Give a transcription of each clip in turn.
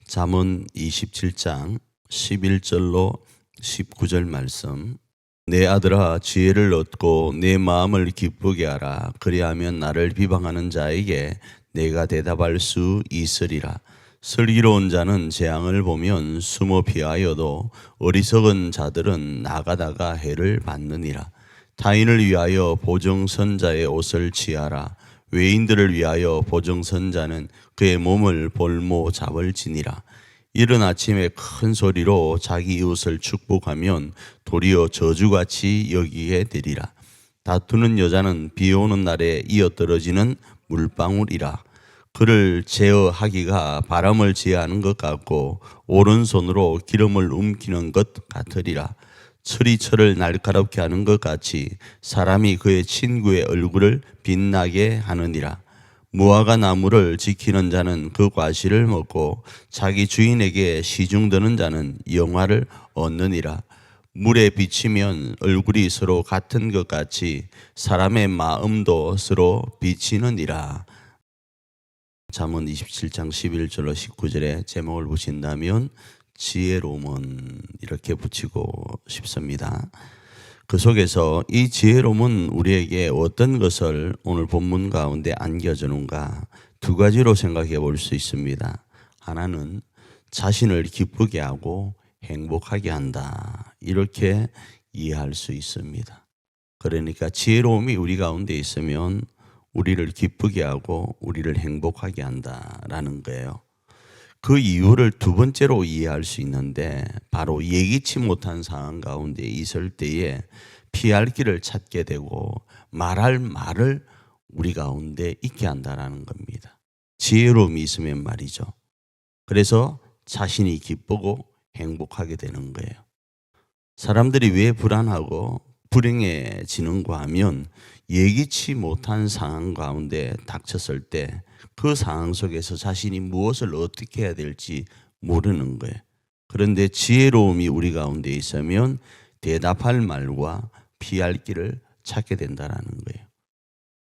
잠언 27장 11절로 19절 말씀. 내 아들아, 지혜를 얻고 내 마음을 기쁘게 하라. 그리하면 나를 비방하는 자에게 내가 대답할 수 있으리라. 슬기로운 자는 재앙을 보면 숨어 피하여도 어리석은 자들은 나가다가 해를 받느니라. 타인을 위하여 보정선자의 옷을 취하라. 외인들을 위하여 보정선자는 그의 몸을 볼모 잡을지니라. 이른 아침에 큰 소리로 자기 이웃을 축복하면 도리어 저주같이 여기게 되리라. 다투는 여자는 비 오는 날에 이어떨어지는 물방울이라. 그를 제어하기가 바람을 제어하는 것 같고 오른손으로 기름을 움키는 것 같으리라. 철이 철을 날카롭게 하는 것 같이 사람이 그의 친구의 얼굴을 빛나게 하느니라. 무화과 나무를 지키는 자는 그 과실을 먹고 자기 주인에게 시중드는 자는 영화를 얻느니라. 물에 비치면 얼굴이 서로 같은 것 같이 사람의 마음도 서로 비치느니라. 잠언 27장 11절로 19절의 제목을 보신다면 지혜로움은 이렇게 붙이고 싶습니다. 그 속에서 이 지혜로움은 우리에게 어떤 것을 오늘 본문 가운데 안겨주는가 두 가지로 생각해 볼 수 있습니다. 하나는 자신을 기쁘게 하고 행복하게 한다, 이렇게 이해할 수 있습니다. 그러니까 지혜로움이 우리 가운데 있으면 우리를 기쁘게 하고 우리를 행복하게 한다라는 거예요. 그 이유를 두 번째로 이해할 수 있는데 바로 예기치 못한 상황 가운데 있을 때에 피할 길을 찾게 되고 말할 말을 우리 가운데 있게 한다라는 겁니다. 지혜로움이 있으면 말이죠. 그래서 자신이 기쁘고 행복하게 되는 거예요. 사람들이 왜 불안하고 불행해지는가 하면 예기치 못한 상황 가운데 닥쳤을 때 그 상황 속에서 자신이 무엇을 어떻게 해야 될지 모르는 거예요. 그런데 지혜로움이 우리 가운데 있으면 대답할 말과 피할 길을 찾게 된다는 거예요.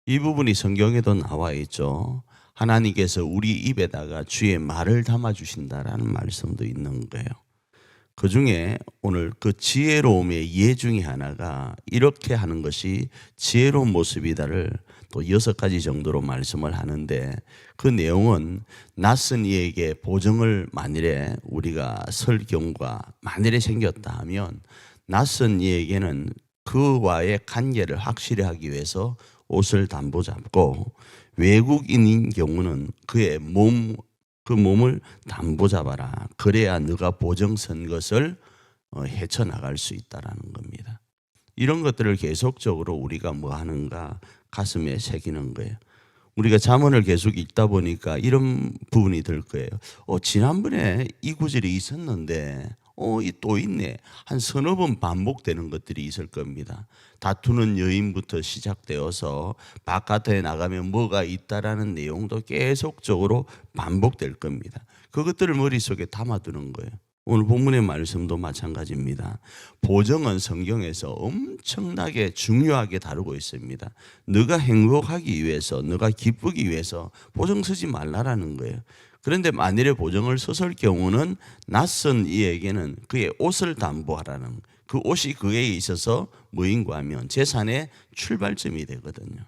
이 부분이 성경에도 나와 있죠. 하나님께서 우리 입에다가 주의 말을 담아주신다라는 말씀도 있는 거예요. 그 중에 오늘 그 지혜로움의 예 중에 하나가 이렇게 하는 것이 지혜로운 모습이다를 또 6가지 정도로 말씀을 하는데, 그 내용은 낯선 이에게 보정을 만일에 우리가 설 경우가 만일에 생겼다 하면 낯선 이에게는 그와의 관계를 확실히 하기 위해서 옷을 담보 잡고, 외국인인 경우는 그의 그 몸을 담보 잡아라. 그래야 너가 보정선 것을 헤쳐나갈 수 있다라는 겁니다. 이런 것들을 계속적으로 우리가 뭐 하는가 가슴에 새기는 거예요. 우리가 잠언을 계속 읽다 보니까 이런 부분이 들 거예요. 지난번에 이 구절이 있었는데 또 있네. 한 서너 번 반복되는 것들이 있을 겁니다. 다투는 여인부터 시작되어서 바깥에 나가면 뭐가 있다라는 내용도 계속적으로 반복될 겁니다. 그것들을 머릿속에 담아두는 거예요. 오늘 본문의 말씀도 마찬가지입니다. 보정은 성경에서 엄청나게 중요하게 다루고 있습니다. 너가 행복하기 위해서, 너가 기쁘기 위해서 보정 쓰지 말라라는 거예요. 그런데 만일에 보정을 썼을 경우는 낯선 이에게는 그의 옷을 담보하라는, 그 옷이 그에 있어서 뭐인가 하면 재산의 출발점이 되거든요.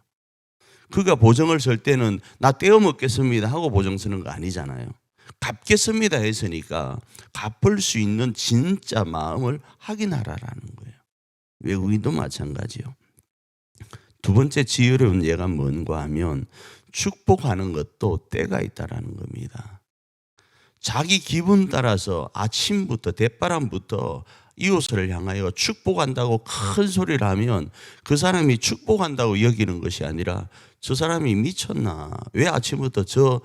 그가 보정을 쓸 때는 나 떼어 먹겠습니다 하고 보정 쓰는 거 아니잖아요. 갚겠습니다 했으니까 갚을 수 있는 진짜 마음을 확인하라라는 거예요. 외국인도 마찬가지요. 두 번째 지혜로운 예가 뭔가 하면 축복하는 것도 때가 있다라는 겁니다. 자기 기분 따라서 아침부터 대바람부터 이웃을 향하여 축복한다고 큰 소리를 하면 그 사람이 축복한다고 여기는 것이 아니라 저 사람이 미쳤나? 왜 아침부터 저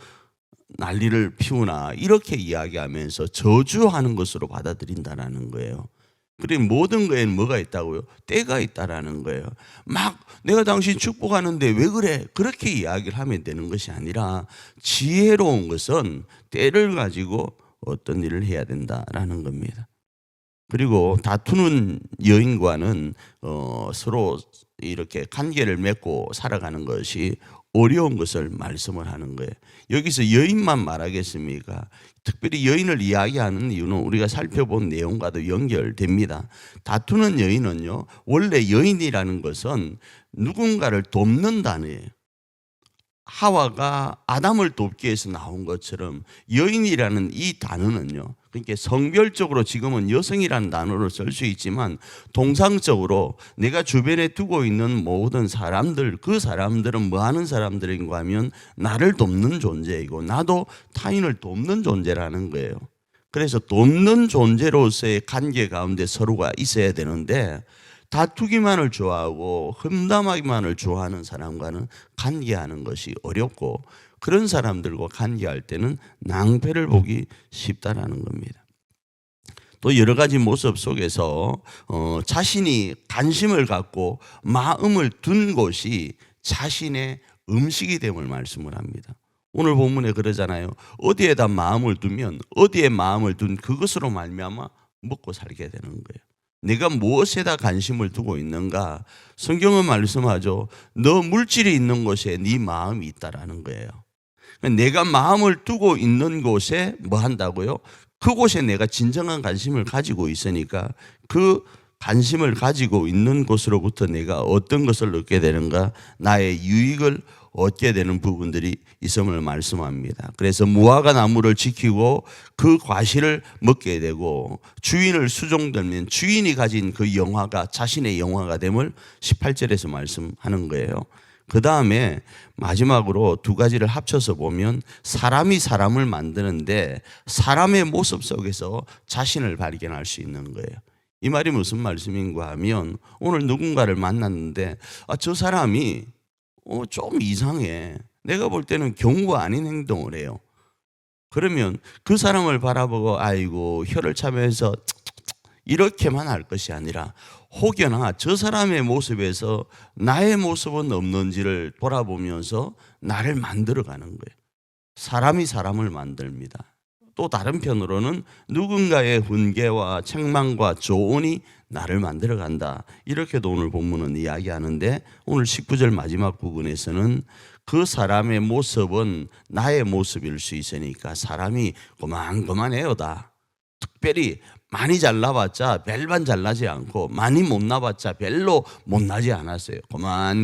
난리를 피우나? 이렇게 이야기하면서 저주하는 것으로 받아들인다라는 거예요. 그리고 모든 거에는 뭐가 있다고요? 때가 있다라는 거예요. 막 내가 당신 축복하는데 왜 그래? 그렇게 이야기를 하면 되는 것이 아니라 지혜로운 것은 때를 가지고 어떤 일을 해야 된다라는 겁니다. 그리고 다투는 여인과는 서로 이렇게 관계를 맺고 살아가는 것이 어려운 것을 말씀을 하는 거예요. 여기서 여인만 말하겠습니까? 특별히 여인을 이야기하는 이유는 우리가 살펴본 내용과도 연결됩니다. 다투는 여인은요, 원래 여인이라는 것은 누군가를 돕는 단어예요. 하와가 아담을 돕기 위해서 나온 것처럼 여인이라는 이 단어는요, 그러니까 성별적으로 지금은 여성이라는 단어를 쓸 수 있지만 동상적으로 내가 주변에 두고 있는 모든 사람들, 그 사람들은 뭐 하는 사람들인가 하면 나를 돕는 존재이고 나도 타인을 돕는 존재라는 거예요. 그래서 돕는 존재로서의 관계 가운데 서로가 있어야 되는데, 다투기만을 좋아하고 험담하기만을 좋아하는 사람과는 관계하는 것이 어렵고, 그런 사람들과 관계할 때는 낭패를 보기 쉽다라는 겁니다. 또 여러 가지 모습 속에서 자신이 관심을 갖고 마음을 둔 곳이 자신의 음식이 됨을 말씀을 합니다. 오늘 본문에 그러잖아요. 어디에다 마음을 두면 어디에 마음을 둔 그것으로 말미암아 먹고 살게 되는 거예요. 내가 무엇에다 관심을 두고 있는가? 성경은 말씀하죠. 너 물질이 있는 곳에 네 마음이 있다라는 거예요. 내가 마음을 두고 있는 곳에 뭐 한다고요? 그곳에 내가 진정한 관심을 가지고 있으니까 그 관심을 가지고 있는 곳으로부터 내가 어떤 것을 얻게 되는가? 나의 유익을 얻게 되는 부분들이 있음을 말씀합니다. 그래서 무화과 나무를 지키고 그 과실을 먹게 되고 주인을 수종들면 주인이 가진 그 영화가 자신의 영화가 됨을 18절에서 말씀하는 거예요. 그 다음에 마지막으로 두 가지를 합쳐서 보면 사람이 사람을 만드는데 사람의 모습 속에서 자신을 발견할 수 있는 거예요. 이 말이 무슨 말씀인가 하면 오늘 누군가를 만났는데 저 사람이 좀 이상해. 내가 볼 때는 경우가 아닌 행동을 해요. 그러면 그 사람을 바라보고 아이고 혀를 차면서 이렇게만 할 것이 아니라 혹여나 저 사람의 모습에서 나의 모습은 없는지를 돌아보면서 나를 만들어가는 거예요. 사람이 사람을 만듭니다. 또 다른 편으로는 누군가의 훈계와 책망과 조언이 나를 만들어간다. 이렇게도 오늘 본문은 이야기하는데, 오늘 19절 마지막 부분에서는 그 사람의 모습은 나의 모습일 수 있으니까 사람이 그만해요다. 특별히 많이 잘나봤자 별반 잘나지 않고 많이 못나봤자 별로 못나지 않았어요.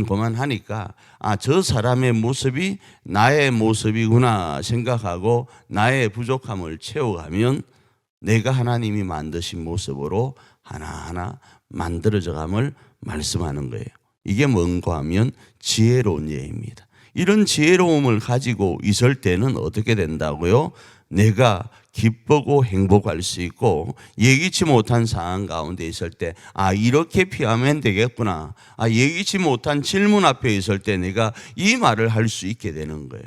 그만하니까 저 사람의 모습이 나의 모습이구나 생각하고 나의 부족함을 채워가면 내가 하나님이 만드신 모습으로 하나하나 만들어져감을 말씀하는 거예요. 이게 뭔가 하면 지혜로운 예입니다. 이런 지혜로움을 가지고 있을 때는 어떻게 된다고요? 내가 기쁘고 행복할 수 있고 예기치 못한 상황 가운데 있을 때 이렇게 피하면 되겠구나. 예기치 못한 질문 앞에 있을 때 내가 이 말을 할 수 있게 되는 거예요.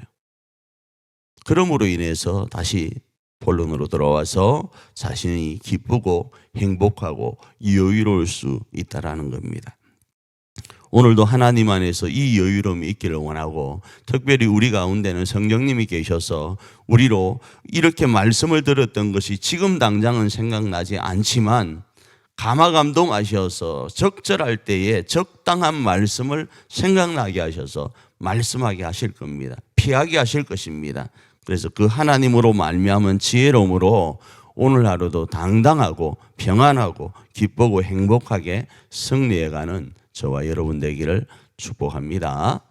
그러므로 인해서 다시 본론으로 돌아와서 자신이 기쁘고 행복하고 여유로울 수 있다라는 겁니다. 오늘도 하나님 안에서 이 여유로움이 있기를 원하고, 특별히 우리 가운데는 성령님이 계셔서 우리로 이렇게 말씀을 들었던 것이 지금 당장은 생각나지 않지만 감화감동하셔서 적절할 때에 적당한 말씀을 생각나게 하셔서 말씀하게 하실 겁니다. 피하게 하실 것입니다. 그래서 그 하나님으로 말미암은 지혜로움으로 오늘 하루도 당당하고 평안하고 기쁘고 행복하게 승리해가는 저와 여러분 되기를 축복합니다.